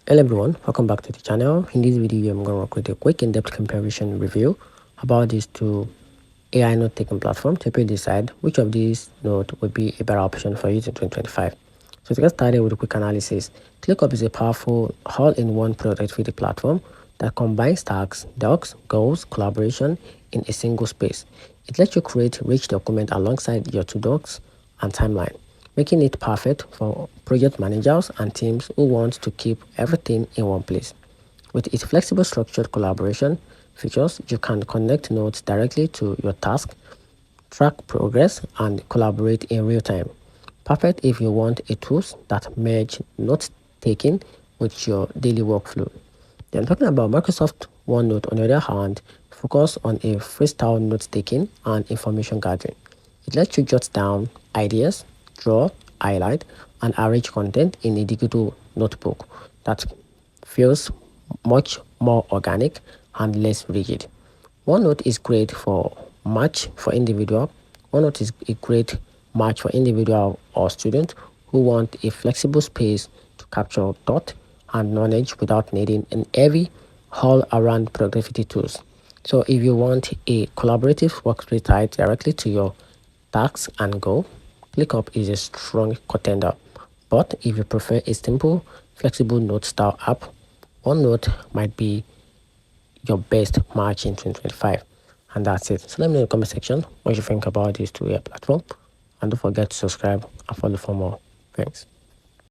Hello everyone, welcome back to the channel. In this video, I'm going to work with a quick in-depth comparison review about these two AI note taking platforms to help you decide which of these note would be a better option for you in 2025. So to get started with a quick analysis, ClickUp is a powerful all-in-one productivity platform that combines tasks, docs, goals, collaboration in a single space. It lets you create rich documents alongside your to-docs and timeline, making it perfect for project managers and teams who want to keep everything in one place. With its flexible structured collaboration features, you can connect notes directly to your task, track progress, and collaborate in real time. Perfect if you want a tools that merge note taking with your daily workflow. Then talking about Microsoft OneNote, on the other hand, focus on a freestyle note taking and information gathering. It lets you jot down ideas, draw, highlight, and arrange content in a digital notebook that feels much more organic and less rigid. OneNote is great for match for individual. OneNote is a great match for individual or student who want a flexible space to capture thought and knowledge without needing an heavy all-around productivity tools. So if you want a collaborative workspace tied directly to your tasks and goal, ClickUp is a strong contender. But if you prefer a simple, flexible note style app, OneNote might be your best match in 2025. And that's it. So let me know in the comment section what you think about these two platforms. And don't forget to subscribe and follow for more. Thanks.